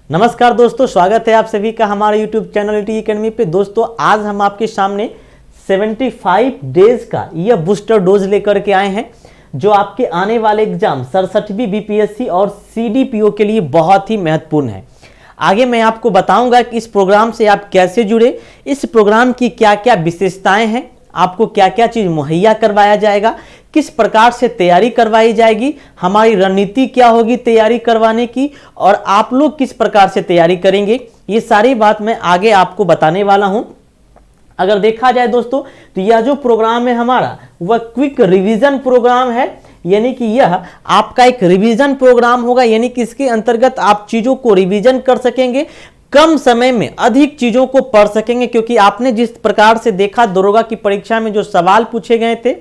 नमस्कार दोस्तों, स्वागत है आप सभी का हमारे YouTube चैनल ईटी एकेडमी पे। दोस्तों आज हम आपके सामने 75 डेज का यह बूस्टर डोज लेकर के आए हैं जो आपके आने वाले एग्जाम 67वीं बीपीएससी और सीडीपीओ के लिए बहुत ही महत्वपूर्ण है। आगे मैं आपको बताऊंगा कि इस प्रोग्राम से आप कैसे जुड़े, इस प्रोग्राम की क्या क्या विशेषताएं हैं, आपको क्या क्या चीज़ मुहैया करवाया जाएगा, किस प्रकार से तैयारी करवाई जाएगी, हमारी रणनीति क्या होगी तैयारी करवाने की और आप लोग किस प्रकार से तैयारी करेंगे, ये सारी बात मैं आगे आपको बताने वाला हूं। अगर देखा जाए दोस्तों तो यह जो प्रोग्राम है हमारा वह क्विक रिवीजन प्रोग्राम है, यानी कि यह आपका एक रिवीजन प्रोग्राम होगा, यानी कि इसके अंतर्गत आप चीज़ों को रिवीजन कर सकेंगे, कम समय में अधिक चीज़ों को पढ़ सकेंगे। क्योंकि आपने जिस प्रकार से देखा दरोगा की परीक्षा में जो सवाल पूछे गए थे,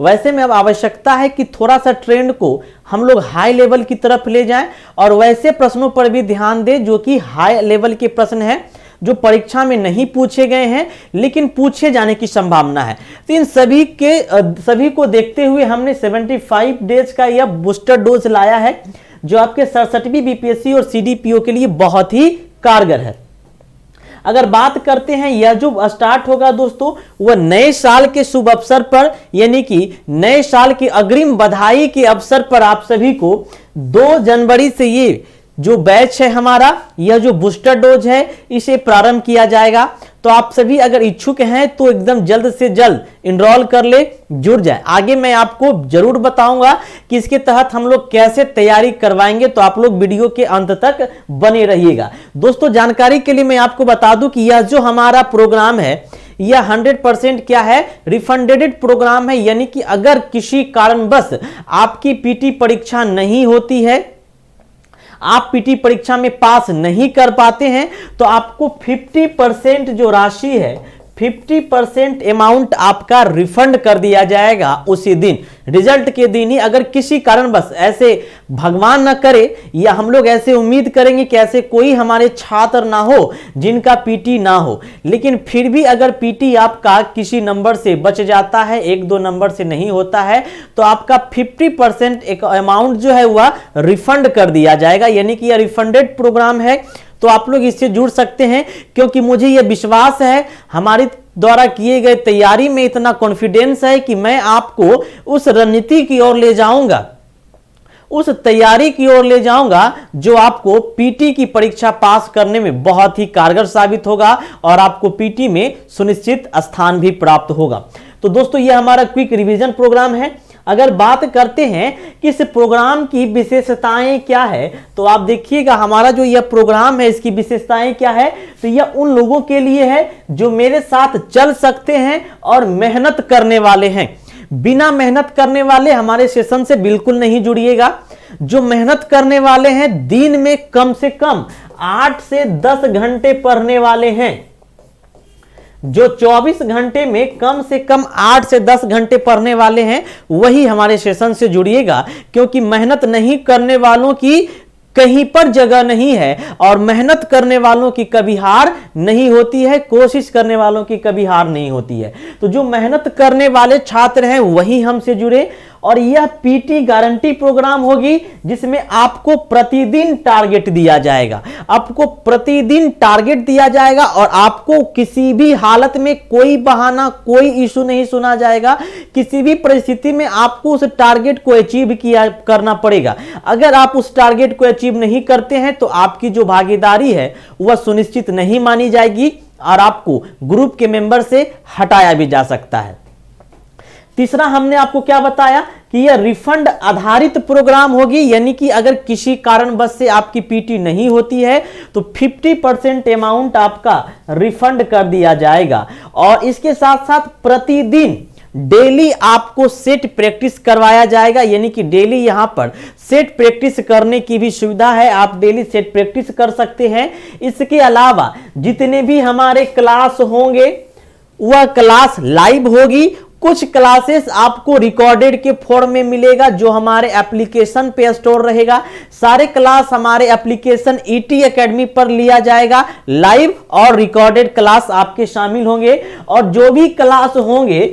वैसे में अब आवश्यकता है कि थोड़ा सा ट्रेंड को हम लोग हाई लेवल की तरफ ले जाएं और वैसे प्रश्नों पर भी ध्यान दें जो कि हाई लेवल के प्रश्न हैं, जो परीक्षा में नहीं पूछे गए हैं लेकिन पूछे जाने की संभावना है। तो इन सभी को देखते हुए हमने 75 डेज का यह बूस्टर डोज लाया है जो आपके 67वीं बीपीएससी और सीडीपीओ के लिए बहुत ही कारगर है। अगर बात करते हैं यह जो स्टार्ट होगा दोस्तों वह नए साल के शुभ अवसर पर, यानी कि नए साल की अग्रिम बधाई के अवसर पर आप सभी को 2 जनवरी से ये जो बैच है हमारा, यह जो बूस्टर डोज है इसे प्रारंभ किया जाएगा। तो आप सभी अगर इच्छुक हैं तो एकदम जल्द से जल्द इनरोल कर ले, जुड़ जाए। आगे मैं आपको जरूर बताऊंगा कि इसके तहत हम लोग कैसे तैयारी करवाएंगे, तो आप लोग वीडियो के अंत तक बने रहिएगा। दोस्तों जानकारी के लिए मैं आपको बता दूं कि यह जो हमारा प्रोग्राम है यह 100% क्या है, रिफंडेड प्रोग्राम है। यानी कि अगर किसी कारणवश आपकी पीटी परीक्षा नहीं होती है, आप पीटी परीक्षा में पास नहीं कर पाते हैं, तो आपको 50% जो राशि है 50% अमाउंट आपका रिफंड कर दिया जाएगा उसी दिन, रिजल्ट के दिन ही। अगर किसी कारणवश ऐसे भगवान न करे या हम लोग ऐसे उम्मीद करेंगे कि ऐसे कोई हमारे छात्र ना हो जिनका पीटी ना हो, लेकिन फिर भी अगर पीटी आपका किसी नंबर से बच जाता है, 1-2 नंबर से नहीं होता है, तो आपका 50% एक अमाउंट जो है वह रिफंड कर दिया जाएगा। यानी कि यह रिफंडेड प्रोग्राम है, तो आप लोग इससे जुड़ सकते हैं। क्योंकि मुझे यह विश्वास है, हमारी द्वारा किए गए तैयारी में इतना कॉन्फिडेंस है कि मैं आपको उस रणनीति की ओर ले जाऊंगा, उस तैयारी की ओर ले जाऊंगा जो आपको पीटी की परीक्षा पास करने में बहुत ही कारगर साबित होगा और आपको पीटी में सुनिश्चित स्थान भी प्राप्त होगा। तो दोस्तों यह हमारा क्विक रिवीजन प्रोग्राम है। अगर बात करते हैं कि इस प्रोग्राम की विशेषताएं क्या है, तो आप देखिएगा हमारा जो यह प्रोग्राम है इसकी विशेषताएं क्या है। तो यह उन लोगों के लिए है जो मेरे साथ चल सकते हैं और मेहनत करने वाले हैं। बिना मेहनत करने वाले हमारे सेशन से बिल्कुल नहीं जुड़िएगा। जो मेहनत करने वाले हैं, दिन में कम से कम 8 से 10 घंटे पढ़ने वाले हैं, जो 24 घंटे में कम से कम 8 से 10 घंटे पढ़ने वाले हैं, वही हमारे सेशन से जुड़िएगा। क्योंकि मेहनत नहीं करने वालों की कहीं पर जगह नहीं है और मेहनत करने वालों की कभी हार नहीं होती है, कोशिश करने वालों की कभी हार नहीं होती है। तो जो मेहनत करने वाले छात्र हैं वही हमसे जुड़े। और यह पीटी गारंटी प्रोग्राम होगी जिसमें आपको प्रतिदिन टारगेट दिया जाएगा, आपको प्रतिदिन टारगेट दिया जाएगा और आपको किसी भी हालत में कोई बहाना, कोई इशू नहीं सुना जाएगा। किसी भी परिस्थिति में आपको उस टारगेट को अचीव करना पड़ेगा। अगर आप उस टारगेट को अचीव नहीं करते हैं तो आपकी जो भागीदारी है वह सुनिश्चित नहीं मानी जाएगी और आपको ग्रुप के मेंबर से हटाया भी जा सकता है। तीसरा हमने आपको क्या बताया कि यह रिफंड आधारित प्रोग्राम होगी। यानी कि अगर किसी कारणवश से आपकी पीटी नहीं होती है तो 50% अमाउंट आपका रिफंड कर दिया जाएगा। और इसके साथ साथ प्रतिदिन डेली आपको सेट प्रैक्टिस करवाया जाएगा। यानी कि डेली यहां पर सेट प्रैक्टिस करने की भी सुविधा है, आप डेली सेट प्रैक्टिस कर सकते हैं। इसके अलावा जितने भी हमारे क्लास होंगे वह क्लास लाइव होगी। कुछ क्लासेस आपको रिकॉर्डेड के फॉर्म में मिलेगा जो हमारे एप्लीकेशन पे स्टोर रहेगा। सारे क्लास हमारे एप्लीकेशन ईटी एकेडमी पर लिया जाएगा। लाइव और रिकॉर्डेड क्लास आपके शामिल होंगे और जो भी क्लास होंगे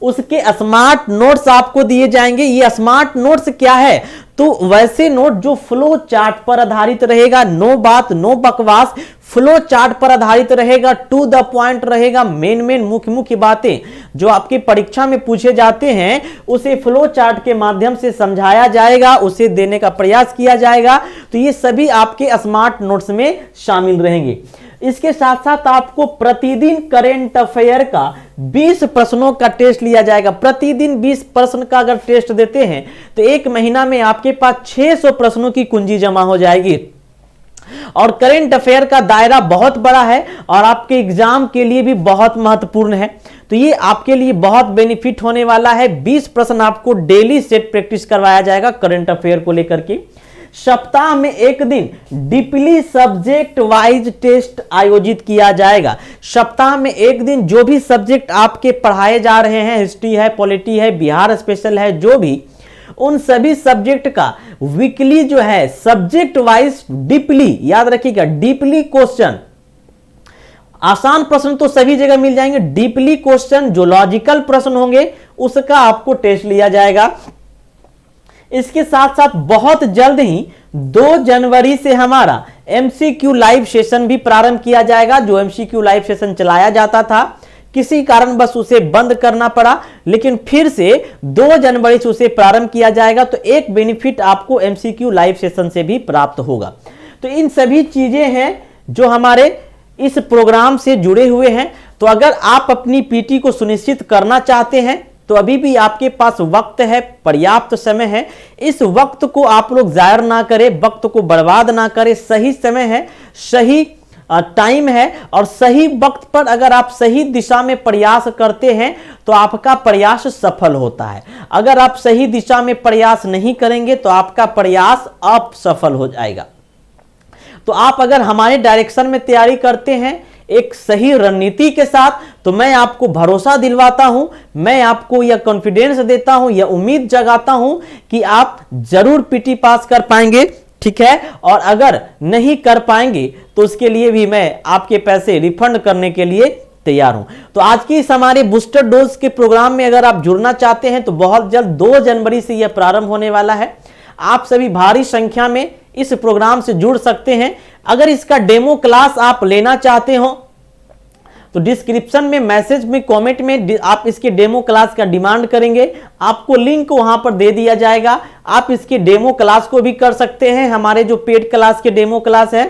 उसके स्मार्ट नोट्स आपको दिए जाएंगे। ये स्मार्ट नोट्स क्या है? तो वैसे नोट जो फ्लो चार्ट पर आधारित रहेगा, नो बात नो बकवास, फ्लो चार्ट पर आधारित रहेगा, टू द पॉइंट रहेगा, मेन मुख्य मुख्य बातें जो आपकी परीक्षा में पूछे जाते हैं उसे फ्लो चार्ट के माध्यम से समझाया जाएगा, उसे देने का प्रयास किया जाएगा। तो ये सभी आपके स्मार्ट नोट्स में शामिल रहेंगे। इसके साथ साथ आपको प्रतिदिन करेंट अफेयर का 20 प्रश्नों का टेस्ट लिया जाएगा। प्रतिदिन 20 प्रश्न का अगर टेस्ट देते हैं तो एक महीना में आपके पास 600 प्रश्नों की कुंजी जमा हो जाएगी। और करेंट अफेयर का दायरा बहुत बड़ा है और आपके एग्जाम के लिए भी बहुत महत्वपूर्ण है। तो ये आपके लिए बहुत बेनिफिट होने वाला है। 20 प्रश्न आपको डेली सेट प्रैक्टिस करवाया जाएगा करेंट अफेयर को लेकर के। सप्ताह में एक दिन डीपली सब्जेक्ट वाइज टेस्ट आयोजित किया जाएगा। सप्ताह में एक दिन जो भी सब्जेक्ट आपके पढ़ाए जा रहे हैं, हिस्ट्री है, पॉलिटी है, बिहार स्पेशल है, जो भी, उन सभी सब्जेक्ट का वीकली जो है सब्जेक्ट वाइज डीपली, याद रखिएगा, डीपली क्वेश्चन, आसान प्रश्न तो सभी जगह मिल जाएंगे, डीपली क्वेश्चन जो लॉजिकल प्रश्न होंगे उसका आपको टेस्ट लिया जाएगा। इसके साथ साथ बहुत जल्द ही 2 जनवरी से हमारा एमसीक्यू लाइव सेशन भी प्रारंभ किया जाएगा। जो एमसीक्यू लाइव सेशन चलाया जाता था, किसी कारणवश उसे बंद करना पड़ा, लेकिन फिर से 2 जनवरी से उसे प्रारंभ किया जाएगा। तो एक बेनिफिट आपको एमसीक्यू लाइव सेशन से भी प्राप्त होगा। तो इन सभी चीजें हैं जो हमारे इस प्रोग्राम से जुड़े हुए हैं। तो अगर आप अपनी पीटी को सुनिश्चित करना चाहते हैं तो अभी भी आपके पास वक्त है, पर्याप्त समय है। इस वक्त को आप लोग जाया ना करें, वक्त को बर्बाद ना करें। सही समय है, सही टाइम है और सही वक्त पर अगर आप सही दिशा में प्रयास करते हैं तो आपका प्रयास सफल होता है। अगर आप सही दिशा में प्रयास नहीं करेंगे तो आपका प्रयास असफल हो जाएगा। तो आप अगर हमारे डायरेक्शन में तैयारी करते हैं एक सही रणनीति के साथ, तो मैं आपको भरोसा दिलवाता हूं, मैं आपको यह कॉन्फिडेंस देता हूं, यह उम्मीद जगाता हूं कि आप जरूर पीटी पास कर पाएंगे। ठीक है, और अगर नहीं कर पाएंगे तो उसके लिए भी मैं आपके पैसे रिफंड करने के लिए तैयार हूं। तो आज की इस हमारे बूस्टर डोज के प्रोग्राम में अगर आप जुड़ना चाहते हैं तो बहुत जल्द 2 जनवरी से यह प्रारंभ होने वाला है। आप सभी भारी संख्या में इस प्रोग्राम से जुड़ सकते हैं। अगर इसका डेमो क्लास आप लेना चाहते हो तो डिस्क्रिप्शन में, मैसेज में, कमेंट में आप इसके डेमो क्लास का डिमांड करेंगे, आपको लिंक वहां पर दे दिया जाएगा। आप इसके डेमो क्लास को भी कर सकते हैं। हमारे जो पेड क्लास के डेमो क्लास है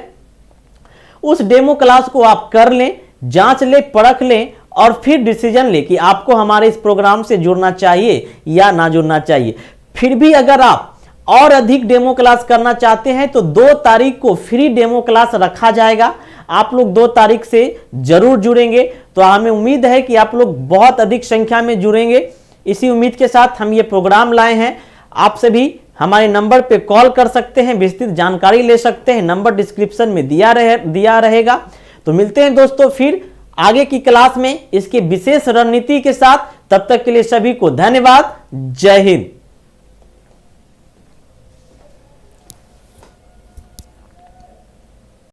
उस डेमो क्लास को आप कर लें, जांच लें, परख लें और फिर डिसीजन लें कि आपको हमारे इस प्रोग्राम से जुड़ना चाहिए या ना जुड़ना चाहिए। फिर भी अगर आप और अधिक डेमो क्लास करना चाहते हैं तो 2 तारीख को फ्री डेमो क्लास रखा जाएगा। आप लोग 2 तारीख से जरूर जुड़ेंगे। तो हमें उम्मीद है कि आप लोग बहुत अधिक संख्या में जुड़ेंगे। इसी उम्मीद के साथ हम ये प्रोग्राम लाए हैं। आप सभी हमारे नंबर पे कॉल कर सकते हैं, विस्तृत जानकारी ले सकते हैं। नंबर डिस्क्रिप्शन में दिया रहेगा। तो मिलते हैं दोस्तों फिर आगे की क्लास में इसके विशेष रणनीति के साथ। तब तक के लिए सभी को धन्यवाद। जय हिंद।